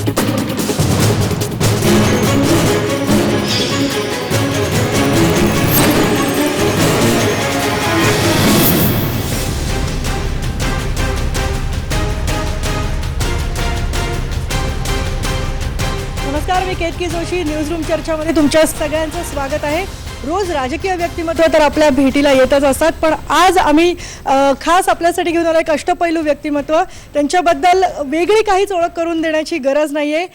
नमस्कार, मी केतकी जोशी. न्यूजरूम चर्चामध्ये तुमच्या सगळ्यांचं स्वागत आहे. रोज राजकीय व्यक्तिमत्व तर आपल्या भेटीला येतच असतात, पण आज आम्ही खास आपल्यासाठी घेऊन आलो एक अष्टपैलू व्यक्तिमत्व. त्यांच्याबद्दल वेगळी काहीच ओळख करून देण्याची गरज नाही आहे.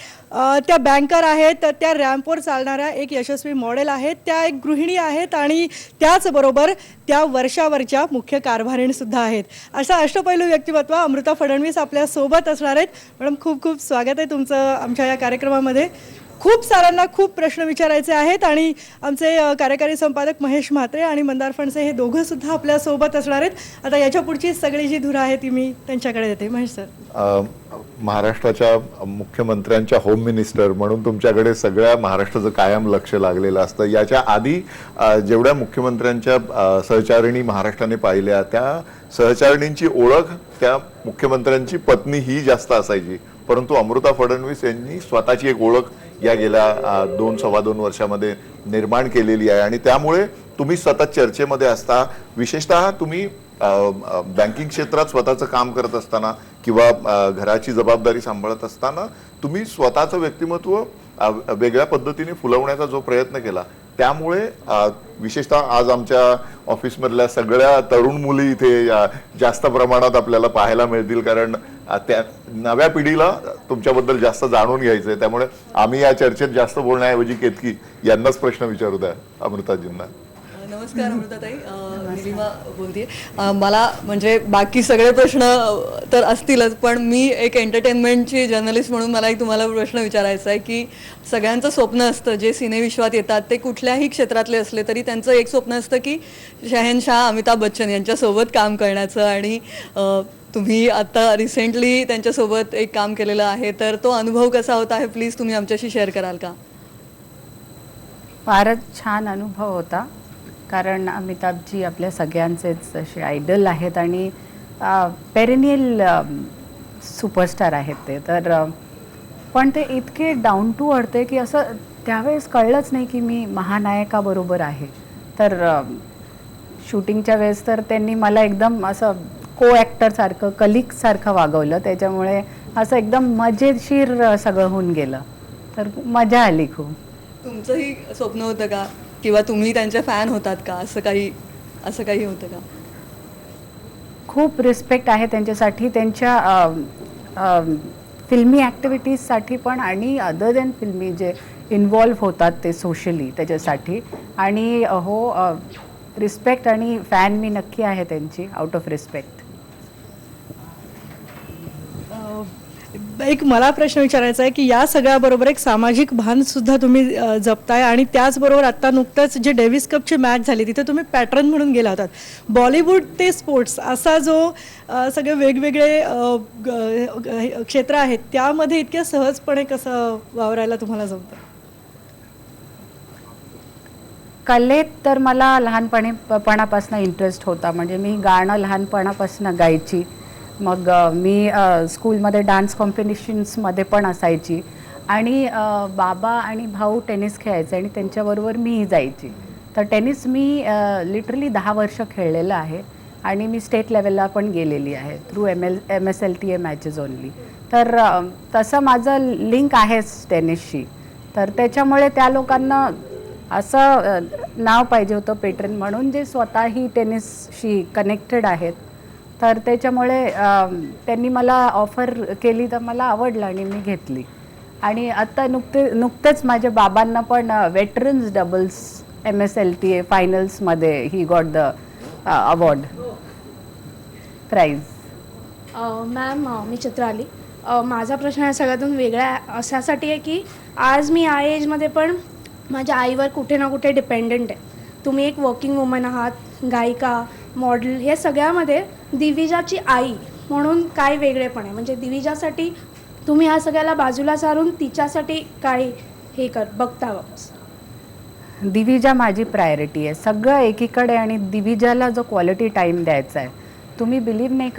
त्या बँकर आहेत, त्या रॅम्पवर चालणाऱ्या एक यशस्वी मॉडेल आहेत, त्या एक गृहिणी आहेत आणि त्याचबरोबर त्या वर्षावरच्या मुख्य कारभारीणीसुद्धा आहेत. अशा अष्टपैलू व्यक्तिमत्व अमृता फडणवीस आपल्यासोबत असणार आहेत. मॅडम, खूप खूप स्वागत आहे तुमचं आमच्या या कार्यक्रमामध्ये. खूप साऱ्यांना खूप प्रश्न विचारायचे आहेत आणि आमचे कार्यकारी संपादक महेश म्हात्रे आणि मंदार फणसे हे दोघंसुद्धा आपल्यासोबत असणार आहेत. आता याच्या पुढची सगळी जी धुरा आहे ती मी त्यांच्याकडे देते. महेश सर, महाराष्ट्राच्या मुख्यमंत्र्यांच्या होम मिनिस्टर म्हणून तुमच्याकडे सगळ्या महाराष्ट्राचं कायम लक्ष लागलेलं असतं. याच्या आधी जेवढ्या मुख्यमंत्र्यांच्या सहचारिणी महाराष्ट्राने पाहिल्या त्या सहचारिणींची ओळख त्या मुख्यमंत्र्यांची पत्नी ही जास्त असायची, परंतु अमृता फडणवीस यांनी स्वतःची एक ओळख या गेल्या 2-2.25 वर्षामध्ये निर्माण केलेली आहे आणि त्यामुळे तुम्ही सतत चर्चेमध्ये असता. विशेषतः तुम्ही बँकिंग क्षेत्रात स्वतःचं काम करत असताना किंवा घराची जबाबदारी सांभाळत असताना तुम्ही स्वतःचं व्यक्तिमत्व वेगळ्या पद्धतीने फुलवण्याचा जो प्रयत्न केला, त्यामुळे विशेषतः आज आमच्या ऑफिसमधल्या सगळ्या तरुण मुली इथे जास्त प्रमाणात आपल्याला पाहायला मिळतील, कारण त्या नव्या पिढीला तुमच्याबद्दल जास्त जाणून घ्यायचं आहे. त्यामुळे आम्ही या चर्चेत जास्त बोलण्याऐवजी केतकी यांनाच प्रश्न विचारू द्या अमृताजींना. नमस्कार अमृताताई, निलिमा बोलते. मला म्हणजे बाकी सगळे प्रश्न तर असतीलच, पण मी एक एंटरटेनमेंटची जर्नलिस्ट म्हणून मला एक तुम्हाला प्रश्न विचारायचा आहे की सगळ्यांचं स्वप्न असतं, जे सिनेविश्वात येतात ते कुठल्याही क्षेत्रातले असले तरी त्यांचं एक स्वप्न असतं की शहनशाह अमिताभ बच्चन यांच्यासोबत काम करण्याचं. आणि तुम्ही आता रिसेंटली त्यांच्यासोबत एक काम केलेलं आहे, तर तो अनुभव कसा होता आहे प्लीज तुम्ही आमच्याशी शेअर कराल का? फारच छान अनुभव होता, कारण अमिताभजी आपल्या सगळ्यांचेच असे आयडल आहेत आणि पेरेनियल सुपरस्टार आहेत ते. तर पण ते इतके डाऊन टू अर्थ आहे की असं त्यावेळेस कळलंच नाही की मी महानायकाबरोबर आहे. तर शूटिंगच्या वेळेस तर त्यांनी मला एकदम असं को ॲक्टरसारखं कलिगसारखं वागवलं, त्याच्यामुळे असं एकदम मजेशीर सगळं होऊन गेलं. तर मजा आली खूप. तुमचंही स्वप्न होतं का किंवा तुम्ही त्यांचे फॅन होतात का? असं काही होतं का? खूप रिस्पेक्ट आहे त्यांच्यासाठी, त्यांच्या फिल्मी ॲक्टिव्हिटीजसाठी पण आणि अदर दॅन फिल्मी जे इन्वॉल्व होतात ते सोशली त्याच्यासाठी. आणि रिस्पेक्ट आणि फॅन मी नक्की आहे त्यांची, आउट ऑफ रिस्पेक्ट. एक मला प्रश्न विचारायचा आहे की या सगळ्याबरोबर एक सामाजिक भानसुद्धा तुम्ही जपताय आणि त्याचबरोबर आत्ता नुकतंच जे डेव्हिस कपची मॅच झाली तिथे तुम्ही पॅटर्न म्हणून गेला होतात. बॉलिवूड ते स्पोर्ट्स असा जो सगळे वेगवेगळे क्षेत्र आहेत त्यामध्ये इतक्या सहजपणे कसं वावरायला तुम्हाला जमतं? कलेत तर मला लहानपणापासून इंटरेस्ट होता. म्हणजे मी गाणं लहानपणापासून गायची. मग मी स्कूलमध्ये डान्स कॉम्पिटिशन्समध्ये पण असायची आणि बाबा आणि भाऊ टेनिस खेळायचे आणि त्यांच्याबरोबर मीही जायची. तर टेनिस मी लिटरली 10 वर्ष खेळलेलं आहे आणि मी स्टेट लेवलला पण गेलेली आहे थ्रू MSLTA मॅचेस ओनली. तर तसं माझं लिंक आहेच टेनिसशी. तर त्याच्यामुळे त्या लोकांना असं नाव पाहिजे होतं पेट्रन म्हणून, जे स्वतःही टेनिसशी कनेक्टेड आहेत. तर त्याच्यामुळे त्यांनी मला ऑफर केली तर मला आवडलं आणि मी घेतली. आणि आत्ता नुकतेच माझ्या बाबांना पण वेटरन्स डबल्स MSLTA फायनल्समध्ये ही got the award prize. Ma'am, मी चित्राली. माझा प्रश्न हा सगळ्यातून वेगळा अशासाठी आहे की आज मी या एजमध्ये पण माझ्या आईवर कुठे ना कुठे डिपेंडंट आहे. तुम्ही एक वर्किंग वुमन आहात, गायिका, मॉडेल, हे सगळ्यामध्ये दिविजाची आई म्हणून काय वेगळेपण आहे? म्हणजे दिविजासाठी तुम्ही ह्या सगळ्याला बाजूला सारून तिच्यासाठी काय बघता वापस? दिविजा माझी प्रायोरिटी आहे, सगळं एकीकडे. आणि दिविजाला जो क्वालिटी टाईम द्यायचा आहे तुम्ही बिलीव्ह नाही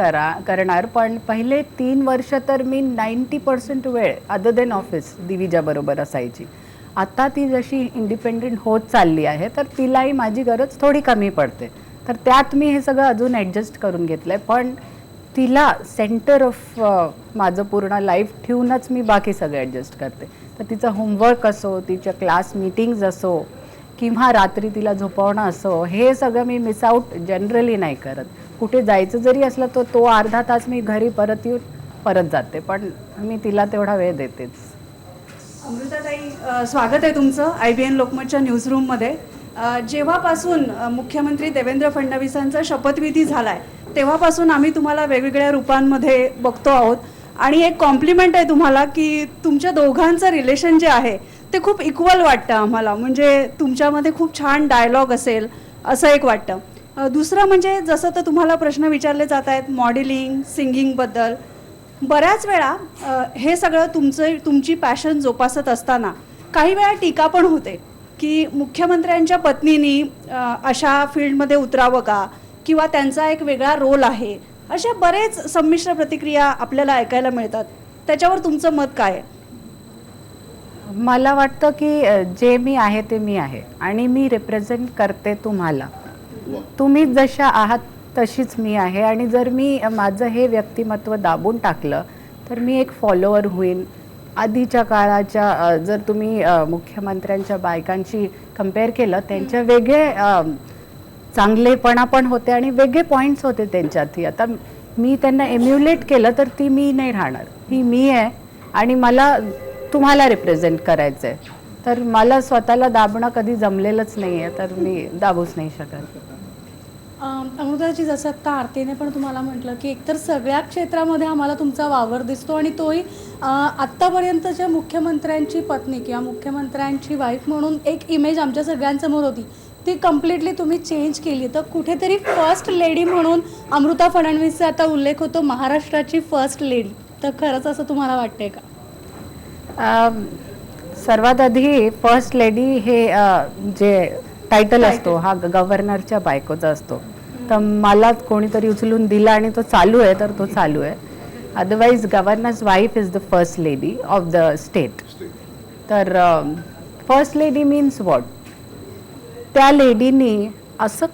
करणार, पण पहिले 3 वर्ष तर मी 90% वेळ अदर देन ऑफिस दिविजाबरोबर असायची. आता ती जशी इंडिपेंडेंट होत चालली आहे तर तिलाही माझी गरज थोडी कमी पडते, तर त्यात मी हे सगळं अजून ॲडजस्ट करून घेतलं आहे. पण तिला सेंटर ऑफ माझं पूर्ण लाईफ ठेवूनच मी बाकी सगळं ॲडजस्ट करते. तर तिचं होमवर्क असो, तिच्या क्लास मीटिंग्ज असो, किंवा रात्री तिला झोपवणं असो, हे सगळं मी मिस आऊट जनरली नाही करत. कुठे जायचं जरी असलं तर तो अर्धा तास मी घरी परत येऊन परत जाते, पण मी तिला तेवढा वेळ देतेच. अमृताताई, स्वागत आहे तुमचं IBN लोकमतच्या न्यूजरूममध्ये. जेव्हापासून मुख्यमंत्री देवेंद्र फडणवीसांचा शपथविधी झाला आहे तेव्हापासून आम्ही तुम्हाला वेगवेगळ्या रूपांमध्ये बघतो आहोत आणि एक कॉम्प्लिमेंट आहे तुम्हाला की तुमच्या दोघांचं रिलेशन जे आहे ते खूप इक्वल वाटतं आम्हाला. म्हणजे तुमच्यामध्ये खूप छान डायलॉग असेल असं एक वाटतं. दुसरं म्हणजे जसं तर तुम्हाला प्रश्न विचारले जात आहेत मॉडेलिंग, सिंगिंगबद्दल. बऱ्याच वेळा हे सगळं तुमची पॅशन जोपासत असताना काही वेळा टीका पण होते की मुख्यमंत्र्यांच्या पत्नीनी अशा फील्डमध्ये उतरावं का, किंवा त्यांचा एक वेगळा रोल आहे. अशा बरेच संमिश्र प्रतिक्रिया आपल्याला ऐकायला मिळतात. त्याच्यावर तुमचं मत काय आहे? मला वाटतं की जे मी आहे ते मी आहे आणि मी रिप्रेझेंट करते तुम्हाला. तुम्ही जशा आहात तशीच मी आहे आणि जर मी माझं हे व्यक्तिमत्व दाबून टाकलं तर मी एक फॉलोअर होईन. आधीच्या काळाच्या जर तुम्ही मुख्यमंत्र्यांच्या बायकांशी कंपेअर केलं, त्यांच्या वेगळे चांगलेपणा पण होते आणि वेगळे पॉईंट्स होते त्यांच्यातही. आता मी त्यांना एम्युलेट केलं तर ती मी नाही राहणार. ही मी आहे आणि मला तुम्हाला रिप्रेझेंट करायचं आहे, तर मला स्वतःला दाबणं कधी जमलेलंच नाही आहे, तर मी दाबूच नाही शकत. अमृताजी, जसं आत्ता आरतीने पण तुम्हाला म्हटलं की एकतर सगळ्या क्षेत्रामध्ये आम्हाला तुमचा वावर दिसतो आणि तोही आत्तापर्यंतच्या मुख्यमंत्र्यांची पत्नी किंवा मुख्यमंत्र्यांची वाईफ म्हणून एक इमेज आमच्या सगळ्यांसमोर होती, ती कम्प्लिटली तुम्ही चेंज केली. तर कुठेतरी फर्स्ट लेडी म्हणून अमृता फडणवीसचा आता उल्लेख होतो, महाराष्ट्राची फर्स्ट लेडी. तर खरंच असं तुम्हाला वाटतंय का? सर्वात आधी फर्स्ट लेडी हे जे टायटल असतो हा गव्हर्नरच्या बायकोचा असतो, तर मला कोणीतरी उचलून दिला आणि तो चालू आहे तर तो चालू आहे. Otherwise governor's wife is the first lady of the state. तर फर्स्ट लेडी मीन्स वॉट? त्या लेडीनी असं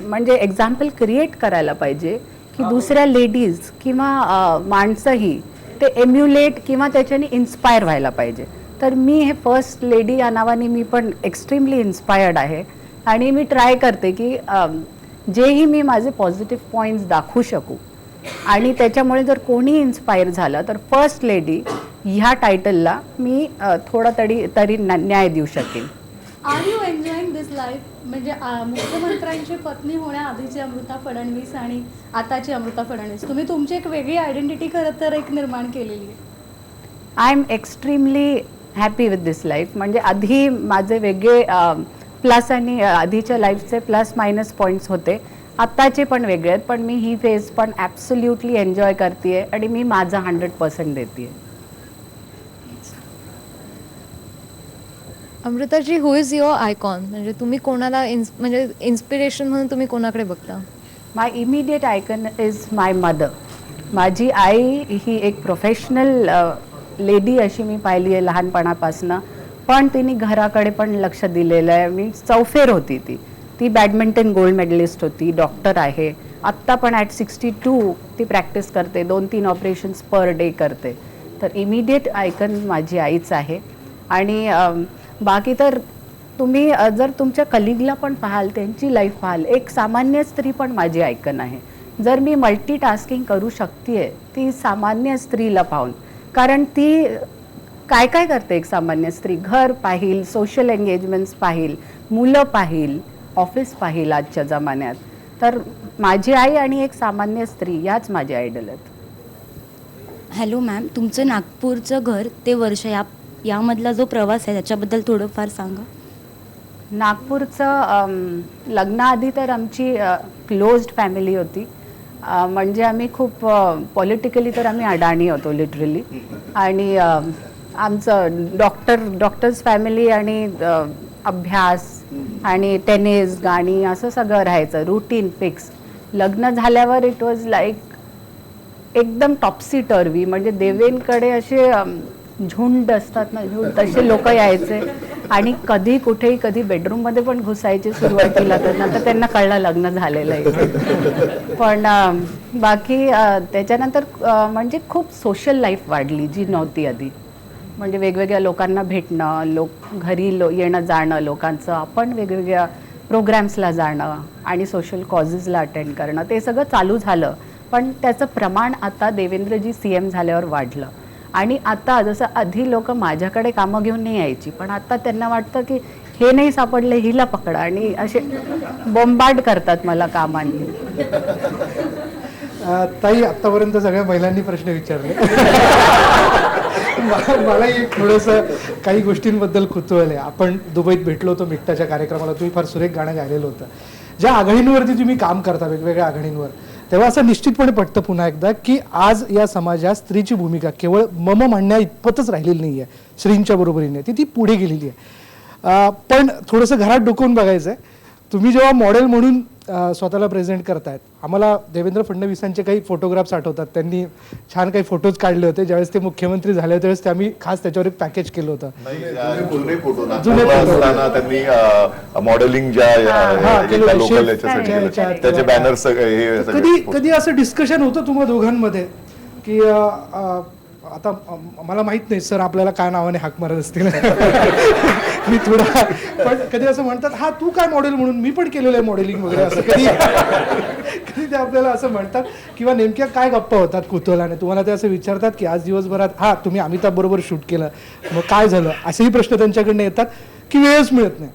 म्हणजे एक्झाम्पल क्रिएट करायला पाहिजे की दुसऱ्या लेडीज किंवा माणसंही ते एम्युलेट किंवा त्याच्याने इन्स्पायर व्हायला पाहिजे. तर मी हे फर्स्ट लेडी या नावाने मी पण एक्स्ट्रीमली इन्स्पायर्ड आहे आणि मी ट्राय करते की जेही मी माझे पॉझिटिव्ह पॉईंट्स दाखवू शकू आणि त्याच्यामुळे जर कोणी इन्स्पायर झालं तर फर्स्ट लेडी ह्या टायटलला मी थोडा तरी न्याय देऊ शकेन. Are you enjoying this life? म्हणजे मुख्यमंत्र्यांची पत्नी होण्याआधीची अमृता फडणवीस आणि आताची अमृता फडणवीस, तुम्ही तुमची एक वेगळी आयडेंटिटी खरं तर एक निर्माण केलेली आहे. I am extremely happy with this life. म्हणजे आधी माझे वेगळे प्लस आणि आधीच्या लाईफचे प्लस मायनस पॉईंट्स होते, आत्ताचे पण वेगळे आहेत, पण मी ही फेज पण ॲब्सोल्युटली एन्जॉय करते आहे आणि मी माझा 100% देते आहे. अमृताजी, हु इज युअर आयकॉन? म्हणजे तुम्ही कोणाला म्हणजे इन्स्पिरेशन म्हणून तुम्ही कोणाकडे बघता? My immediate icon is my mother. माझी आई ही एक प्रोफेशनल लेडी अशी मी पाहिली आहे लहानपणापासून, पण तिने घराकडे पण लक्ष दिलेलं आहे. मी चौफेर होती ती बॅडमिंटन गोल्ड मेडलिस्ट होती, डॉक्टर आहे, आत्ता पण ॲट 62 ती प्रॅक्टिस करते, 2-3 ऑपरेशन्स पर डे करते. तर इमिडिएट आयकन माझी आईच आहे. आणि बाकी तर तुम्ही जर तुमच्या कलिगला पण पाहाल, त्यांची लाईफ पाहाल, एक सामान्य स्त्री पण माझी आयकन आहे. जर मी मल्टीटास्किंग करू शकते ती सामान्य स्त्रीला पाहून, कारण ती काय काय करते एक सामान्य स्त्री? घर पाहिल, सोशल एंगेजमेंट्स पाहिल, मुलं पाहिल, ऑफिस पाहिल आजच्या जमान्यात. तर माझी आई आणि एक सामान्य स्त्री याच माझ्या आयडल आहेत. हॅलो मॅम, तुमचं नागपूरचं घर ते वर्ष यामधला जो प्रवास आहे त्याच्याबद्दल थोडंफार सांगा. नागपूरचं लग्नाआधी तर आमची क्लोज्ड फॅमिली होती. म्हणजे आम्ही खूप पॉलिटिकली तर आम्ही अडाणी होतो लिटरली. आणि आमचं डॉक्टर्स फॅमिली आणि अभ्यास आणि टेनिस, गाणी असं सगळं राहायचं, रुटीन फिक्स. लग्न झाल्यावर इट वॉज लाईक एकदम टॉप्सी टर्वी, म्हणजे देवेंकडे असे झुंड असतात ना, झुंड तसे लोक यायचे आणि कधी कुठेही कधी बेडरूममध्ये पण घुसायचे सुरुवातीला, तर नंतर त्यांना कळलं लग्न झालेलं आहे. पण बाकी त्याच्यानंतर म्हणजे खूप सोशल लाईफ वाढली जी नव्हती आधी. म्हणजे वेगवेगळ्या लोकांना भेटणं, घरी येणं जाणं लोकांचं, आपण वेगवेगळ्या प्रोग्रॅम्सला जाणं आणि सोशल कॉजेसला अटेंड करणं, ते सगळं चालू झालं. पण त्याचं प्रमाण आता देवेंद्रजी CM झाल्यावर वाढलं. आणि आता जसं आधी लोक माझ्याकडे कामं घेऊन नाही यायची, पण आता त्यांना वाटतं की हे नाही सापडले हिला पकडा, आणि असे बॉम्बार्ड करतात मला कामांनी. ताई, आतापर्यंत सगळ्या महिलांनी प्रश्न विचारले. मलाही एक थोडंसं काही गोष्टींबद्दल कुतूहल आहे. आपण दुबईत भेटलो होतो मिट्टाच्या कार्यक्रमाला, तुम्ही फार सुरेख गाणं गायलेलं होतं. ज्या आघाडींवरती तुम्ही काम करता, वेगवेगळ्या आघाडींवर, तेव्हा असं निश्चितपणे पटतं पुन्हा एकदा की आज या समाजात स्त्रीची भूमिका केवळ मम म्हणण्या इतपतच राहिलेली नाही आहे, श्रींच्या बरोबरीने ती पुढे गेलेली आहे. पण थोडंसं घरात डोकवून बघायचं आहे, तुम्ही जेव्हा मॉडेल म्हणून स्वतःला प्रेझेंट करतायत, आम्हाला देवेंद्र फडणवीसांचे काही फोटोग्राफ्स आठवतात. त्यांनी छान काही फोटोज काढले होते ज्यावेळेस ते मुख्यमंत्री झाले, त्यावेळेस आम्ही खास त्याच्यावर एक पॅकेज केलं होतं. जुने फोटो असताना त्यांनी मॉडेलिंग लोकल त्याचे बॅनर्स. कधी कधी असं डिस्कशन होतं तुम्हा दोघांमध्ये की आता मला माहित नाही सर आपल्याला काय नावाने हाक मारत असतील मी थोडा, पण कधी असं म्हणतात हा तू काय मॉडेल म्हणून, मी पण केलेलं आहे मॉडेलिंग वगैरे, असं कधी कधी ते आपल्याला असं म्हणतात, किंवा नेमक्या काय गप्पा होतात कुतूहलाने तुम्हाला ते असं विचारतात की आज दिवसभरात हा तुम्ही अमिताभ बरोबर शूट केलं मग काय झालं, असेही प्रश्न त्यांच्याकडनं येतात की वेळच मिळत नाही?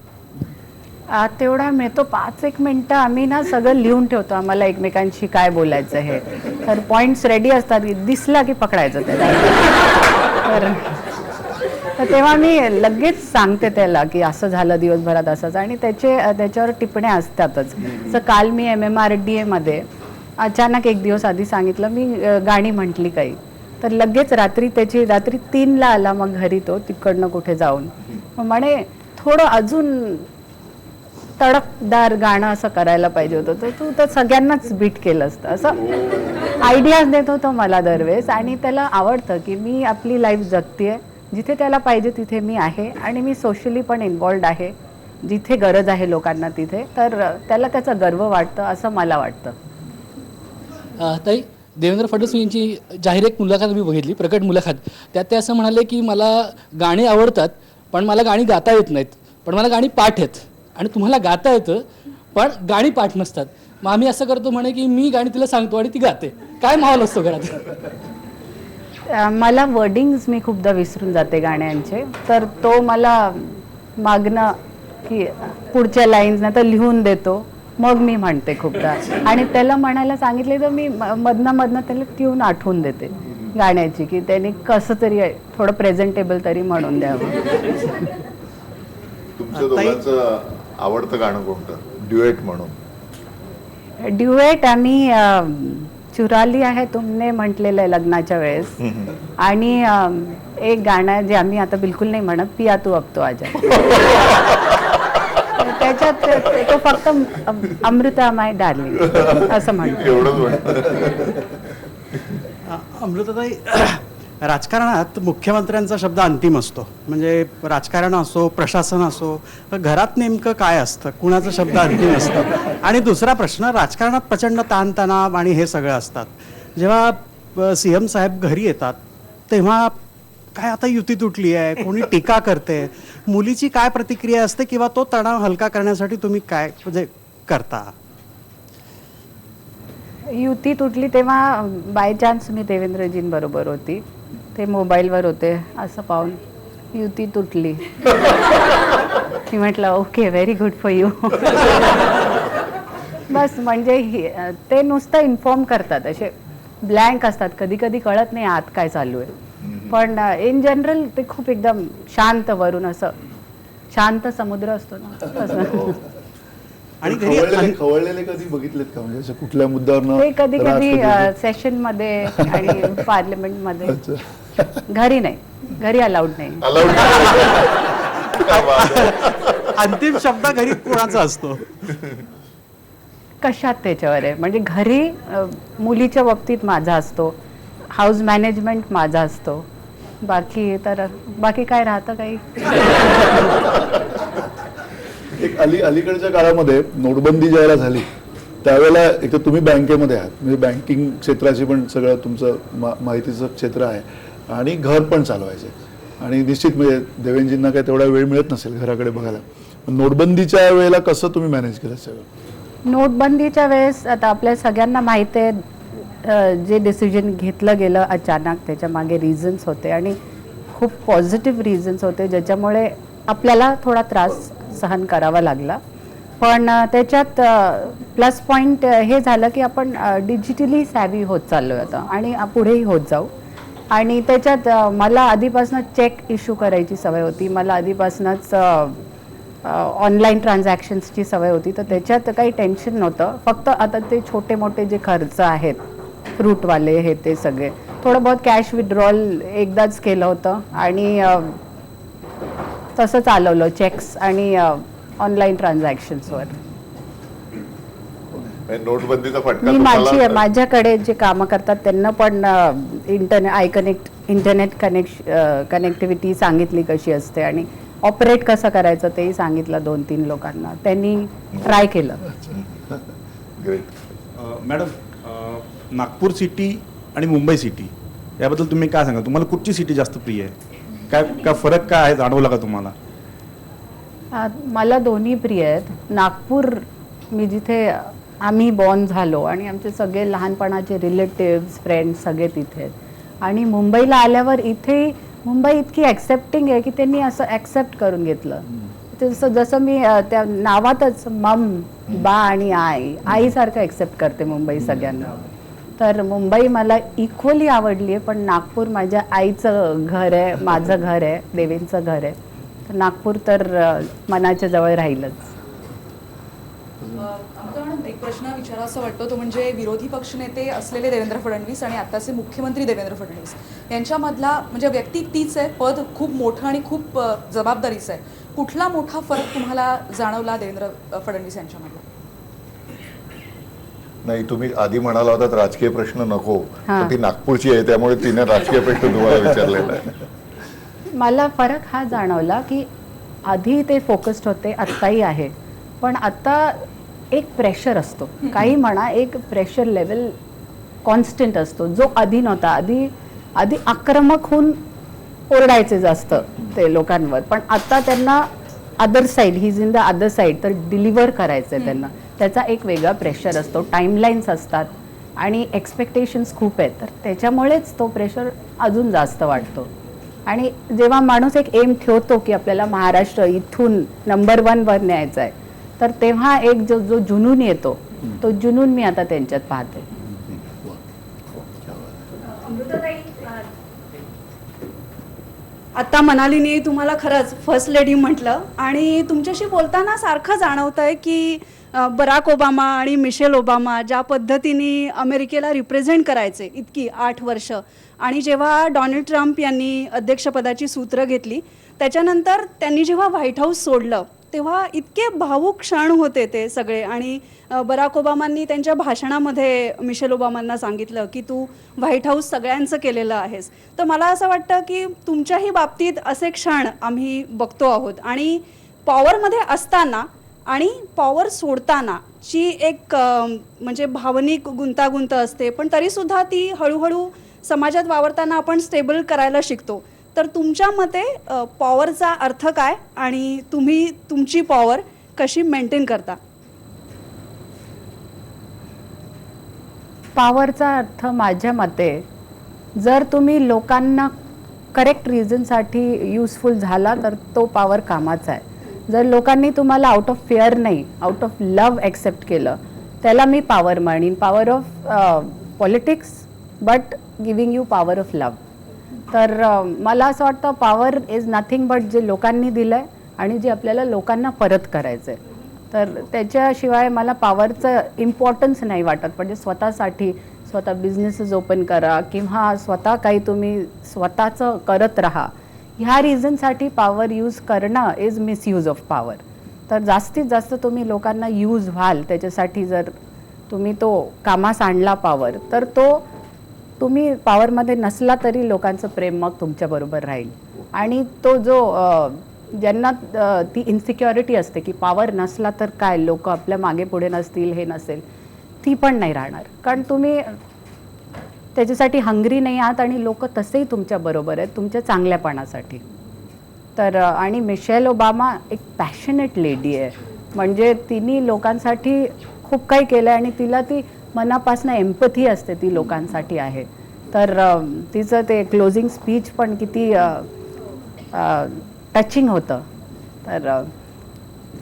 तेवढा मिळतो 5-1 मिनटं आम्ही ना सगळं लिहून ठेवतो, आम्हाला एकमेकांशी काय बोलायचं हे, तर पॉईंट्स रेडी असतात, दिसला की पकडायचं त्याला. तर तेव्हा मी लगेच सांगते त्याला की असं झालं दिवसभरात असंच, आणि त्याच्यावर टिप्पण्या असतातच. तर काल मी MMRDA मध्ये अचानक एक दिवस आधी सांगितलं मी गाणी म्हटली काही, तर लगेच रात्री 3ला आला मग घरी तो तिकडनं कुठे जाऊन, मग म्हणे थोडं अजून तडकदार गाणं असं करायला पाहिजे होतं, तर तू तर सगळ्यांनाच बीट केलं असतं, असं आयडियाज देत होतो मला दरवेळेस. आणि त्याला आवडतं की मी आपली लाईफ जगतेय, जिथे त्याला पाहिजे तिथे मी आहे, आणि मी सोशली पण इन्वॉल्ड आहे, जिथे गरज आहे लोकांना तिथे, तर त्याला त्याचा गर्व वाटतं असं मला वाटतं. ताई, देवेंद्र फडणवीस यांची जाहीर एक मुलाखत मी बघितली, प्रकट मुलाखत, त्यात ते असं म्हणाले की मला गाणी आवडतात पण मला गाणी गाता येत नाहीत, पण मला गाणी पाठ आहेत, आणि तुम्हाला गाता येतं पण गाणी पाठ नसतात. मग आम्ही असं करतो म्हणे की मी गाणी तिला सांगतो आणि ती गाते. काय माहोल असतो घरात? मला वर्डिंग्स मी खूपदा विसरून जाते गाण्यांचे, तर तो मला मागणं की पुढच्या लाईन्स नाही तर लिहून देतो, मग मी म्हणते खूपदा. आणि त्याला म्हणायला सांगितले तर मी मधनं त्याला ट्यून आठवून देते गाण्याची, की त्याने कसं तरी थोडं प्रेझेंटेबल तरी म्हणून द्यावं. तुमच्या दोघांचं आवडतं गाणं कोणतं ड्युएट म्हणून? ड्युएट आम्ही चुराली आहे तुमने म्हटलेलं आहे लग्नाच्या वेळेस, आणि एक गाणं जे आम्ही आता बिलकुल नाही म्हणत, पिया तू अब तो आजा. त्याच्यात तो फक्त अमृता माय डार्लिंग असं म्हणतो. अमृताताई, राजकारणात मुख्यमंत्र्यांचा शब्द अंतिम असतो, म्हणजे राजकारण असो प्रशासन असो, घरात नेमकं काय असतं, कुणाचा शब्द अंतिम असतं? आणि दुसरा प्रश्न, राजकारणात प्रचंड ताणतणाव आणि हे सगळं असतात, जेव्हा CM साहेब घरी येतात तेव्हा काय आता युती तुटली आहे, कोणी टीका करते, मुलीची काय प्रतिक्रिया असते, किंवा तो तणाव हलका करण्यासाठी तुम्ही काय म्हणजे करता? युती तुटली तेव्हा बाय चान्स मी देवेंद्रजींबरोबर होती, ते मोबाईलवर होते, असं पाहून युती तुटली. मी म्हटलं okay, very good for you. बस, म्हणजे ते नुसतं इन्फॉर्म करतात, असे ब्लँक असतात, कधी कधी कळत नाही आत काय चालू आहे, पण इन जनरल ते खूप एकदम शांत, वरून असं शांत समुद्र असतो ना तसं. आणि खवळलेले कधी बघितलेत का, म्हणजे असं कुठल्या मुद्द्यावर? ते कधी कधी सेशन मध्ये आणि पार्लिमेंट मध्ये. घरी नाही, घरी अलाउड नाही. अंतिम शब्द घरी कोणाचा असतो? कशात त्याच्यावर आहे. म्हणजे घरी मुलीच्या बाबतीत माझा असतो, हाऊस मॅनेजमेंट माझा असतो, बाकी काय राहतं काही. एक अलीकडच्या काळामध्ये नोटबंदी ज्यावेळेला झाली त्यावेळेला एक तर तुम्ही बँकेमध्ये आहात, म्हणजे बँकिंग क्षेत्राची पण सगळं तुमचं माहितीचं क्षेत्र आहे आणि घर पण चालवायचे आणि निश्चित म्हणजे देवेंजींना काही तेवढा वेळ मिळत नसेल घराकडे बघायला. नोटबंदीच्या वेळेला कसं तुम्ही मॅनेज केलं सगळं? नोटबंदीच्या वेळेस आता आपल्या सगळ्यांना माहिती आहे जे डिसिजन घेतलं गेलं अचानक, त्याच्या मागे रिझन्स होते आणि खूप पॉझिटिव्ह रिझन्स होते ज्याच्यामुळे आपल्याला थोडा त्रास सहन करावा लागला. पण त्याच्यात प्लस पॉईंट हे झालं की आपण डिजिटली सॅव्ही होत चाललो आहे आता आणि पुढेही होत जाऊ. आणि त्याच्यात मला आधीपासून चेक इश्यू करायची सवय होती, मला आधीपासूनच ऑनलाईन ट्रान्झॅक्शन्सची सवय होती, तर त्याच्यात काही टेन्शन नव्हतं. फक्त आता ते छोटे मोठे जे खर्च आहेत फ्रूटवाले हे ते सगळे थोडं बहुत कॅश विड्रॉल एकदाच केलं होतं आणि तसं चालवलं चेक्स आणि ऑनलाईन ट्रान्झॅक्शन्सवर. नोटबंदीचा फटका मी तुम्हाला माझ्याकडे जे कामं करतात त्यांना पण इंटरनेट कनेक्टिव्हिटी सांगितली कशी असते आणि ऑपरेट कसं करायचं तेही सांगितलं 2-3 लोकांना, त्यांनी ट्राय केलं. मॅडम, नागपूर सिटी आणि मुंबई सिटी याबद्दल तुम्ही काय सांगा? तुम्हाला कुठची सिटी जास्त प्रिय आहे? काय फरक काय आहे, जाणवला का तुम्हाला? मला दोन्ही प्रिय आहेत. नागपूर मी जिथे आम्ही बॉर्न झालो आणि आमचे सगळे लहानपणाचे रिलेटिव्स फ्रेंड्स सगळे तिथे आहेत. आणि मुंबईला आल्यावर इथे मुंबई इतकी ॲक्सेप्टिंग आहे की त्यांनी असं ॲक्सेप्ट करून घेतलं. जसं मी त्या नावातच मम, बा आणि आईसारखं ॲक्सेप्ट करते मुंबई सगळ्यांना. तर मुंबई मला इक्वली आवडली आहे, पण नागपूर माझ्या आईचं घर आहे, माझं घर आहे, देवींचं घर आहे. तर नागपूर तर मनाच्या जवळ राहीलच. आमचा एक प्रश्न विचारावा वाटतो तो म्हणजे विरोधी पक्षनेते असलेले देवेंद्र फडणवीस आणि आताचे मुख्यमंत्री देवेंद्र फडणवीस यांच्यामधला म्हणजे व्यक्ती तीच आहे, पद खूप मोठं आणि खूप जबाबदारीचं आहे. कुठला मोठा फरक तुम्हाला जाणवला देवेंद्र फडणवीस यांच्यामध्ये? नाही, तुम्ही आधी म्हणाला होता राजकीय प्रश्न नको, ती नागपूरची आहे त्यामुळे तिने राजकीय प्रश्न तुम्हाला विचारलेला आहे. मला फरक हा जाणवला की आधी ते फोकस्ड होते, आत्ताही आहे, पण आता एक प्रेशर असतो, काही म्हणा, एक प्रेशर लेवल कॉन्स्टंट असतो जो आधी नव्हता. आधी आक्रमक होऊन ओरडायचे जास्त ते लोकांवर, पण आता त्यांना other side, he is in the other side, तर डिलिव्हर करायचं आहे त्यांना. त्याचा एक वेगळा प्रेशर असतो, टाईमलाईन्स असतात आणि एक्सपेक्टेशन्स खूप आहेत, तर त्याच्यामुळेच तो प्रेशर अजून जास्त वाटतो. आणि जेव्हा माणूस एक एम ठेवतो की आपल्याला महाराष्ट्र इथून नंबर 1 वर न्यायचा आहे, तर तेव्हा एक जो जुनून येतो, तो जुनून मी आता त्यांच्यात पाहते. आता मनालीने तुम्हाला खरंच फर्स्ट लेडी म्हटलं आणि तुमच्याशी बोलताना सारखं जाणवतं आहे की बराक ओबामा आणि मिशेल ओबामा ज्या पद्धतीने अमेरिकेला रिप्रेझेंट करायचे इतकी 8 वर्ष, आणि जेव्हा डोनाल्ड ट्रम्प यांनी अध्यक्षपदाची सूत्र घेतली त्याच्यानंतर त्यांनी जेव्हा व्हाईट हाऊस सोडलं तेव्हा इतके भावूक क्षण होते ते सगळे. आणि बराक ओबामांनी त्यांच्या भाषणामध्ये मिशेल ओबामांना सांगितलं की तू व्हाईट हाऊस सगळ्यांचं केलेलं आहेस. तर मला असं वाटतं की तुमच्याही बाबतीत असे क्षण आम्ही बघतो आहोत. आणि पॉवरमध्ये असताना आणि पॉवर सोडताना ची एक म्हणजे भावनिक गुंतागुंत असते, पण तरीसुद्धा ती हळूहळू समाजात वावरताना आपण स्टेबल करायला शिकतो. तर तुमच्या मते पॉवरचा अर्थ काय आणि तुम्ही तुमची पॉवर कशी मेंटेन करता? पॉवरचा अर्थ माझ्या मते, जर तुम्ही लोकांना करेक्ट रिझनसाठी युजफुल झाला तर तो पॉवर कामाचा आहे. जर लोकांनी तुम्हाला आउट ऑफ फिअर नाही, आउट ऑफ लव्ह ॲक्सेप्ट केलं, त्याला मी पॉवर म्हणीन. Power of politics but giving you power of love. तर मला असं वाटतं पॉवर इज नथिंग बट जे लोकांनी दिलं आहे आणि जे आपल्याला लोकांना परत करायचं आहे. तर त्याच्याशिवाय मला पॉवरचं इम्पॉर्टन्स नाही वाटत. म्हणजे स्वतःसाठी स्वतः बिझनेसेस ओपन करा किंवा स्वतः काही तुम्ही स्वतःचं करत राहा, ह्या रिझनसाठी पॉवर यूज करणं इज मिसयूज ऑफ पॉवर. तर जास्तीत जास्त तुम्ही लोकांना यूज व्हाल त्याच्यासाठी जर तुम्ही तो कामास आणला पॉवर, तर तो तुम्ही पॉवरमध्ये नसला तरी लोकांचं प्रेम मग तुमच्याबरोबर राहील. आणि तो जो ज्यांना ती इन्सिक्युरिटी असते की पॉवर नसला तर काय, लोक आपल्या मागे पुढे नसतील, हे नसेल, ती पण नाही राहणार. कारण तुम्ही त्याच्यासाठी हंग्री नाही आहात आणि लोक तसेही तुमच्याबरोबर आहेत तुमच्या चांगल्यापणासाठी. तर आणि मिशेल ओबामा एक पॅशनेट लेडी आहे, म्हणजे तिने लोकांसाठी खूप काही केलं आहे आणि तिला ती मनापासून एम्पथी असते, ती लोकांसाठी आहे. तर तिचं ते क्लोजिंग स्पीच पण किती टचिंग होतं. तर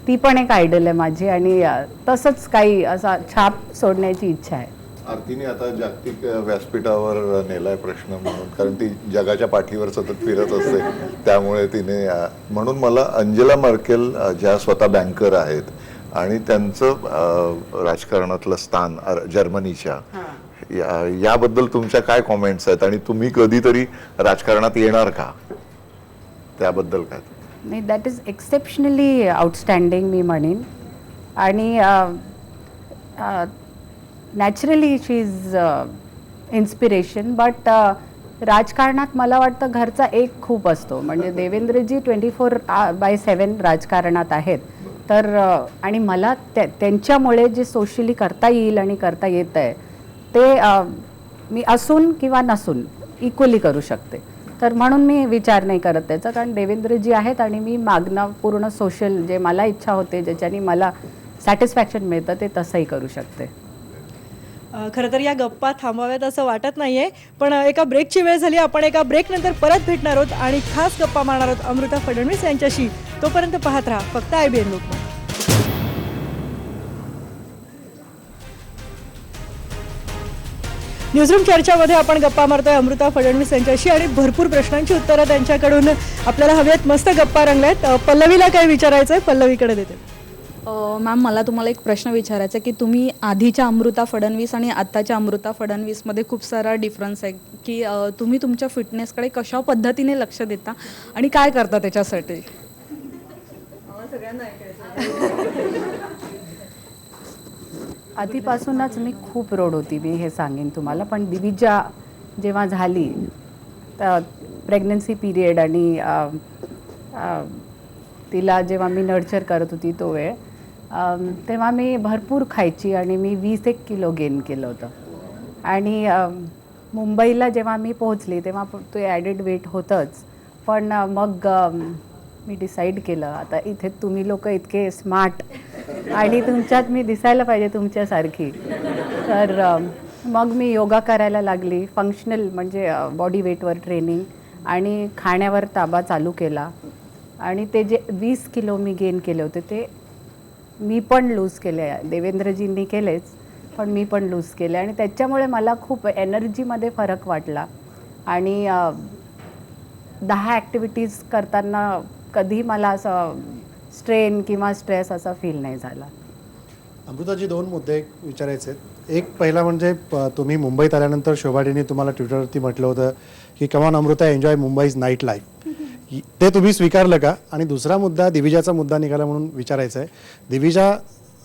ती पण एक आयडल आहे माझी आणि तसंच काही असा छाप सोडण्याची इच्छा आहे. आरतीने आता जागतिक व्यासपीठावर नेलाय प्रश्न म्हणून, कारण ती जगाच्या पाठीवर सतत फिरत असते, त्यामुळे तिने म्हणून मला अंजेला मर्केल ज्या स्वतः बँकर आहेत आणि त्यांचं राजकारणातलं स्थान जर्मनीच्या, याबद्दल तुमच्या काय कॉमेंट्स आहेत आणि तुम्ही कधीतरी राजकारणात येणार का, त्याबद्दल काय? नाही, दॅट इज एक्सेप्शनली आउटस्टँडिंग मी म्हणेन. आणि naturally she is inspiration. But राजकारणात मला वाटतं घरचा एक खूप असतो. म्हणजे देवेंद्रजी 24/7 राजकारणात आहेत. तर आणि मला त्यांच्यामुळे जे सोशली करता येईल आणि करता येत आहे ते मी असून किंवा नसून इक्वली करू शकते. तर म्हणून मी विचार नाही करत त्याचा, कारण देवेंद्रजी आहेत आणि मी मागणं पूर्ण सोशल जे मला इच्छा होते, ज्याच्याने मला सॅटिस्फॅक्शन मिळतं, ते तसंही करू शकते. खरं तर या गप्पा थांबाव्यात असं वाटत नाही आहे, पण एका ब्रेकची वेळ झाली. आपण एका ब्रेकनंतर परत भेटणार आहोत आणि खास गप्पा मारणार आहोत अमृता फडणवीस यांच्याशी. तोपर्यंत पाहत राहा फक्त IBN लोकमत. न्यूजरूम चर्चामध्ये आपण गप्पा मारतोय अमृता फडणवीस यांच्याशी आणि भरपूर प्रश्नांची उत्तरं त्यांच्याकडून आपल्याला हवी आहेत. मस्त गप्पा रंगल्यात. पल्लवीला काय विचारायचं आहे, पल्लवीकडे देते. मॅम, मला तुम्हाला एक प्रश्न विचारायचा आहे की तुम्ही आधीच्या अमृता फडणवीस आणि आत्ताच्या अमृता फडणवीसमध्ये खूप सारा डिफरन्स आहे की तुम्ही तुमच्या फिटनेसकडे कशा पद्धतीने लक्ष देता आणि काय करता त्याच्यासाठी? आधीपासूनच मी खूप रोड होती, मी हे सांगेन तुम्हाला. पण दिविजा जेव्हा झाली तर प्रेग्नन्सी पिरियड आणि तिला जेव्हा मी नर्चर करत होती तो वेळ, तेव्हा मी भरपूर खायची आणि मी 21 किलो गेन केलं होतं. आणि मुंबईला जेव्हा मी पोहोचली तेव्हा तो ॲडेड वेट होतंच. पण मग मी डिसाईड केलं, आता इथे तुम्ही लोक इतके स्मार्ट आणि तुमच्यात मी दिसायला पाहिजे तुमच्यासारखी. तर मग मी योगा करायला लागली, फंक्शनल म्हणजे बॉडी वेटवर ट्रेनिंग आणि खाण्यावर ताबा चालू केला. आणि ते जे 20 किलो मी गेन केले होते ते मी पण लूज केले. देवेंद्रजींनी केलेच, पण मी पण लूज केले. आणि त्याच्यामुळे मला खूप एनर्जीमध्ये फरक वाटला. आणि 10 ॲक्टिव्हिटीज करताना कधी मला असं स्ट्रेन किंवा स्ट्रेस असा फील नाही झाला. अमृताजी, 2 मुद्दे विचारायचे आहेत. एक पहिला म्हणजे तुम्ही मुंबईत आल्यानंतर शोभाडीने तुम्हाला ट्विटरवरती म्हटलं होतं की come on Amruta, enjoy Mumbai's night life. ते तुम्ही स्वीकारलं का? आणि दुसरा मुद्दा, दिविजाचा मुद्दा निघाला म्हणून विचारायचा आहे. दिविजा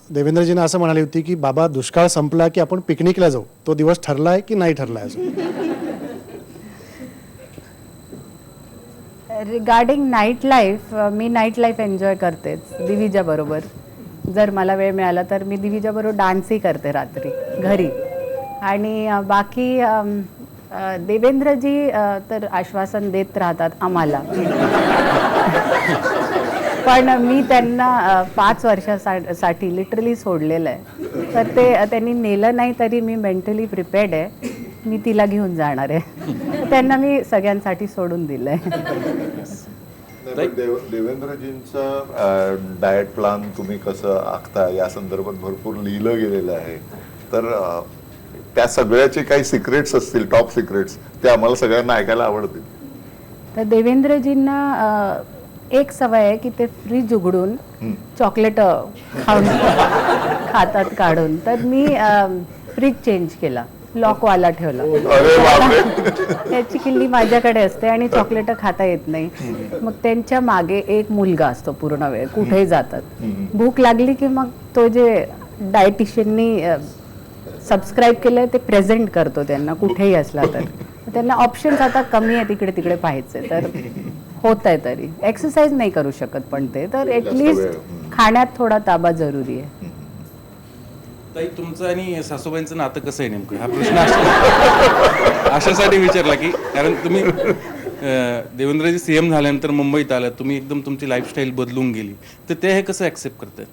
देवेंद्रजींना असं म्हणाली होती की बाबा, दुष्काळ संपला की आपण पिकनिकला जाऊ. तो दिवस ठरला आहे की नाही ठरला आहे अजून? रिगार्डिंग नाईट लाईफ, मी नाईट लाईफ एन्जॉय करतेच दिविजाबरोबर. जर मला वेळ मिळाला तर मी दिविजाबरोबर डान्सही करते रात्री घरी. आणि बाकी देवेंद्रजी तर आश्वासन देत राहतात आम्हाला. पण मी त्यांना 5 वर्षासाठी लिटरली सोडलेलं आहे. तर ते त्यांनी नेलं नाही तरी मी मेंटली प्रिपेअर्ड आहे, मी तिला घेऊन जाणार आहे. त्यांना मी सगळ्यांसाठी सोडून दिलं आहे. देवेंद्रजींचा डाएट प्लॅन तुम्ही कसं आखता या संदर्भात भरपूर लिहिलं गेलेलं आहे. तर त्या सगळ्याचे काही सिक्रेट्स असतील, टॉप सिक्रेट्स, ते आम्हाला सगळ्यांना ऐकायला आवडतील. तर देवेंद्रजींना एक सवय आहे की ते फ्रीज उघडून चॉकलेट खाऊन खातात काढून. तर मी फ्रीज चेंज केला, लॉकवाला ठेवला. त्याची किल्ली माझ्याकडे असते आणि चॉकलेट खाता येत नाही. मग त्यांच्या मागे एक मुलगा असतो पूर्ण वेळ, कुठेही जातात. भूक लागली की मग तो जे डायटिशियननी सबस्क्राईब केलं ते प्रेझेंट करतो त्यांना कुठेही असला तर त्यांना ऑप्शन्स आता कमी आहे तिकडे तिकडे पाहायचे तर होत आहे तरी एक्सरसाइज नाही करू शकत पण ते तर ॲटलिस्ट खाण्यात थोडा ताबा जरुरी आहे. ताई तुमचं आणि सासूबाईंचं नातं कसं आहे नेमकं हा प्रश्न अशासाठी विचारला की कारण तुम्ही देवेंद्रजी सीएम झाल्यानंतर मुंबईत आलात तुम्ही एकदम तुमची लाईफस्टाईल बदलून गेली तर ते हे कसं ॲक्सेप्ट करतात?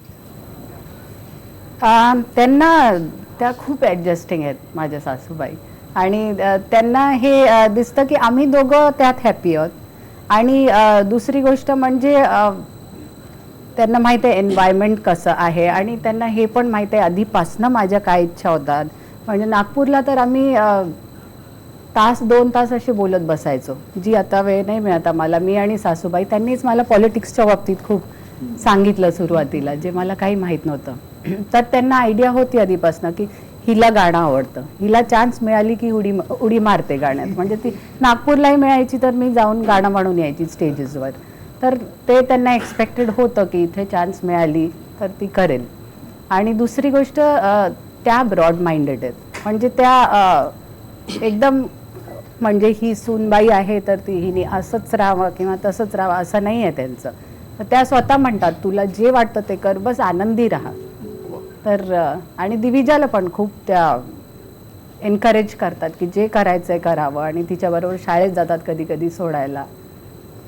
त्यांना त्या खूप ॲडजस्टिंग आहेत माझ्या सासूबाई आणि त्यांना हे दिसतं की आम्ही दोघं त्यात हॅपी आहोत आणि दुसरी गोष्ट म्हणजे त्यांना माहीत आहे एन्व्हायरमेंट कसं आहे आणि त्यांना हे पण माहीत आहे आधीपासनं माझ्या काय इच्छा होतात. म्हणजे नागपूरला तर आम्ही तास 2 तास असे बोलत बसायचो जी आता वेळ नाही मिळत आम्हाला. मी आणि सासूबाई त्यांनीच मला पॉलिटिक्सच्या बाबतीत खूप सांगितलं सुरुवातीला जे मला काही माहीत नव्हतं. तर त्यांना आयडिया होती आधीपासनं की हिला गाणं आवडतं हिला चान्स मिळाली की उडी मारते गाण्यात. म्हणजे ती नागपूरलाही मिळायची तर मी जाऊन गाणं म्हणून यायची स्टेजेसवर. तर ते त्यांना एक्सपेक्टेड होतं की इथे चान्स मिळाली तर ती करेल. आणि दुसरी गोष्ट त्या ब्रॉड माइंडेड आहेत म्हणजे त्या एकदम म्हणजे ही सूनबाई आहे तर ती हिने असंच राहावं किंवा तसंच राहावं असं नाही आहे त्यांचं. तर त्या स्वतः म्हणतात तुला जे वाटतं ते कर बस आनंदी राहा. तर आणि दिविजाला पण खूप त्या एनकरेज करतात की जे करायचं आहे करावं आणि तिच्याबरोबर शाळेत जातात कधी कधी सोडायला.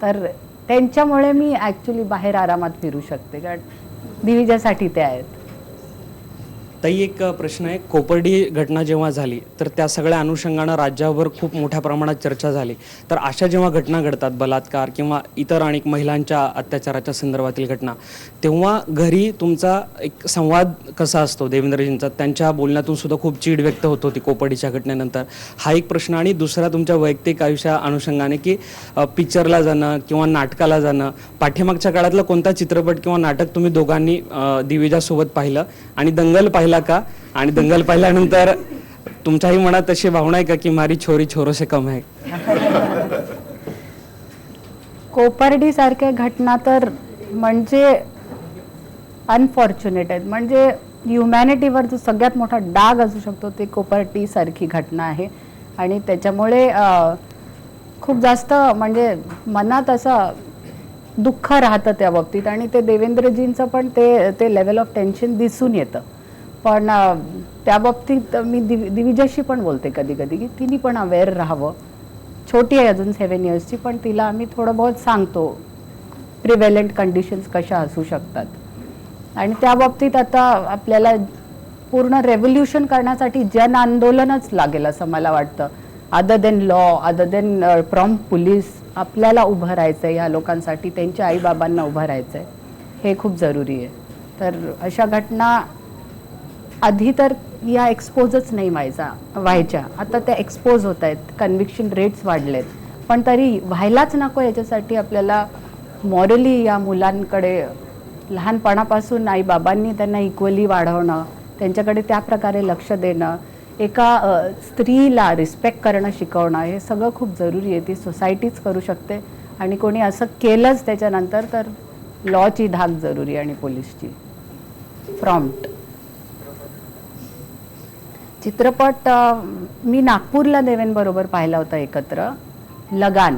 तर त्यांच्यामुळे मी ॲक्च्युली बाहेर आरामात फिरू शकते कारण दिविजासाठी ते आहेत. ताई एक प्रश्न आहे कोपर्डी घटना जेव्हा झाली तर त्या सगळ्या अनुषंगानं राज्यावर खूप मोठ्या प्रमाणात चर्चा झाली. तर अशा जेव्हा घटना घडतात बलात्कार किंवा इतर अनेक महिलांच्या अत्याचाराच्या संदर्भातील घटना तेव्हा घरी तुमचा एक संवाद कसा असतो देवेंद्रजींचा? त्यांच्या बोलण्यातून सुद्धा खूप चीड व्यक्त होत होती कोपर्डीच्या घटनेनंतर. हा एक प्रश्न. आणि दुसरा तुमच्या वैयक्तिक आयुष्या अनुषंगाने की पिक्चरला जाणं किंवा नाटकाला जाणं पाठीमागच्या काळातला कोणता चित्रपट किंवा नाटक तुम्ही दोघांनी दिविजासोबत पाहिलं आणि दंगल पाहिला का? आणि दंगल पाहिल्यानंतर तुमच्याही मनात अशी भावना आहे का की मारी छोरी छोरो से कम आहे? कोपर्डी सारख्या घटना तर म्हणजे अनफॉर्च्युनेट आहेत. म्हणजे ह्युमॅनिटीवर जो सगळ्यात मोठा डाग असू शकतो ते कोपर्डी सारखी घटना आहे आणि त्याच्यामुळे खूप जास्त म्हणजे मनात असं दुःख राहतं त्या बाबतीत. आणि ते देवेंद्रजींचं पण ते लेवल ऑफ टेन्शन दिसून येतं. पण त्या बाबतीत मी दिविजाशी पण बोलते कधी कधी की तिने पण अवेअर राहावं. छोटी आहे अजून 7 इयर्सची पण तिला आम्ही थोडं बहुत सांगतो प्रिव्हेलंट कंडिशन्स कशा असू शकतात. आणि त्या बाबतीत आता आपल्याला पूर्ण रेव्होल्युशन करण्यासाठी जन आंदोलनच लागेल असं मला वाटतं. Other than law other than prompt police आपल्याला उभं राहायचं आहे. या लोकांसाठी त्यांच्या आईबाबांना उभं राहायचं आहे हे खूप जरुरी आहे. तर अशा घटना आधी तर या एक्सपोजच नाही व्हायच्या. आता त्या एक्सपोज होत आहेत. कन्व्हिक्शन रेट्स वाढलेत. पण तरी व्हायलाच नको याच्यासाठी आपल्याला मॉरली या मुलांकडे लहानपणापासून आईबाबांनी त्यांना इक्वली वाढवणं त्यांच्याकडे त्या प्रकारे लक्ष देणं एका स्त्रीला रिस्पेक्ट करणं शिकवणं हे सगळं खूप जरुरी आहे. ती सोसायटीच करू शकते आणि कोणी असं केलंच त्याच्यानंतर तर लॉची धाक जरुरी आणि पोलीसची प्रॉम्प्ट. चित्रपट मी नागपूरला देवेंबरोबर पाहिला होता एकत्र लगान.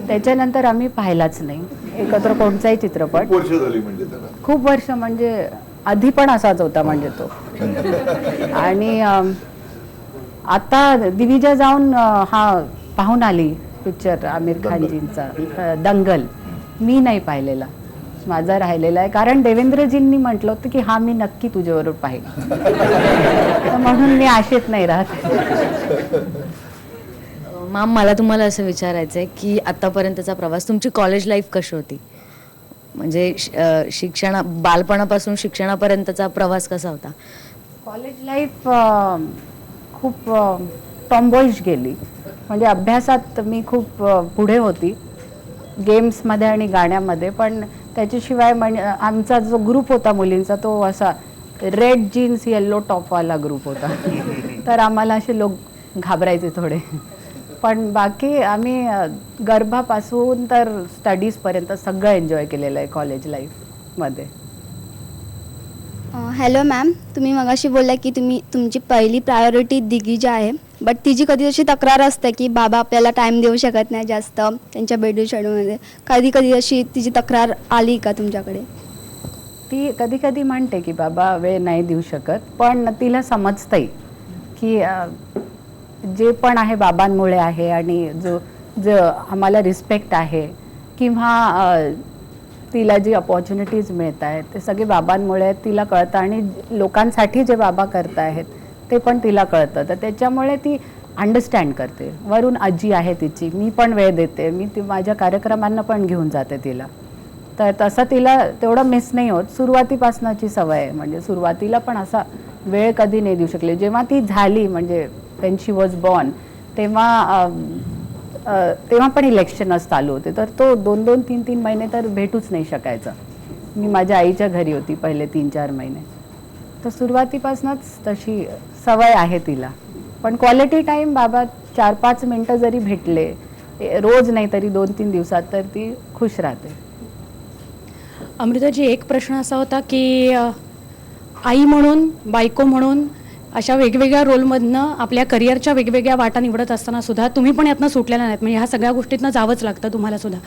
त्याच्यानंतर आम्ही पाहिलाच नाही एकत्र कोणताही चित्रपट. खूप वर्ष झाली म्हणजे त्याला. खूप वर्ष म्हणजे आधी पण असाच होता म्हणजे तो. आणि आता दिविजा जाऊन हा पाहून आली पिक्चर आमिर खानजींचा दंगल. मी नाही पाहिलेला माझा राहिलेला आहे कारण देवेंद्रजींनी म्हटलं होतं की हा मी नक्की तुझ्याबरोबर पाहिल म्हणून मी आशेत नाही राहत. मॅम मला तुम्हाला असं विचारायचं आहे की आतापर्यंतचा प्रवास तुमची कॉलेज लाईफ कशी होती? म्हणजे बालपणापासून शिक्षणापर्यंतचा प्रवास कसा होता? कॉलेज लाईफ खूप टॉम्बॉईश गेली. म्हणजे अभ्यासात मी खूप पुढे होती गेम्समध्ये आणि गाण्यामध्ये. पण त्याच्याशिवाय म्हणजे आमचा जो ग्रुप होता मुलींचा तो असा रेड जीन्स येल्लो टॉपवाला ग्रुप होता. तर आम्हाला असे लोक घाबरायचे थोडे. पण बाकी आम्ही गर्भापासून तर स्टडीजपर्यंत सगळं एन्जॉय केलेलं आहे कॉलेज लाईफमध्ये. हॅलो मॅम, तुम्ही मगाशी बोलला की तुमची पहिली प्रायोरिटी दिग्विजय आहे, बट तिची कधी अशी तक्रार असते की बाबा आपल्याला टाईम देऊ शकत नाही जास्त त्यांच्या बेडू शेड्यूलमध्ये. कधी कधी अशी तिची तक्रार आली का तुमच्याकडे? ती कधी कधी म्हणते की बाबा वेळ नाही देऊ शकत, पण तिला समजतंय की जे पण आहे बाबांमुळे आहे आणि जो आम्हाला रिस्पेक्ट आहे किंवा तिला जी अपॉर्च्युनिटीज मिळत आहेत ते सगळे बाबांमुळे तिला कळतं आणि लोकांसाठी जे बाबा करत आहेत ते पण तिला कळतं. तर त्याच्यामुळे ती अंडरस्टँड करते. वरून आजी आहे तिची, मी पण वेळ देते, मी ती माझ्या कार्यक्रमांना पण घेऊन जाते तिला. तर तसं तिला तेवढं मिस नाही होत. सुरुवातीपासूनची सवय आहे, म्हणजे सुरुवातीला पण असा वेळ कधी नाही देऊ शकले. जेव्हा ती झाली म्हणजे वेन शी वॉज बॉर्न तेव्हा पण इलेक्शनच चालू होते, तर तो 2-2, 3-3 महिने तर भेटूच नाही शकायचा. मी माझ्या आईच्या घरी होती पहिले 3-4 महिने. तर सुरुवातीपासूनच तशी सवय आहे तिला. पण क्वालिटी टाईम बाबा 4-5 मिनटं जरी भेटले रोज नाही तरी 2-3 दिवसात तर ती खुश राहते. अमृताजी, एक प्रश्न असा होता की आई म्हणून, बायको म्हणून अशा वेगवेगळ्या रोलमधनं आपल्या करिअरच्या वेगवेगळ्या वाटा निवडत असताना सुद्धा तुम्ही पण यातनं सुटलेला नाहीत, म्हणजे ह्या सगळ्या गोष्टीतनं जावंच लागतं तुम्हाला सुद्धा.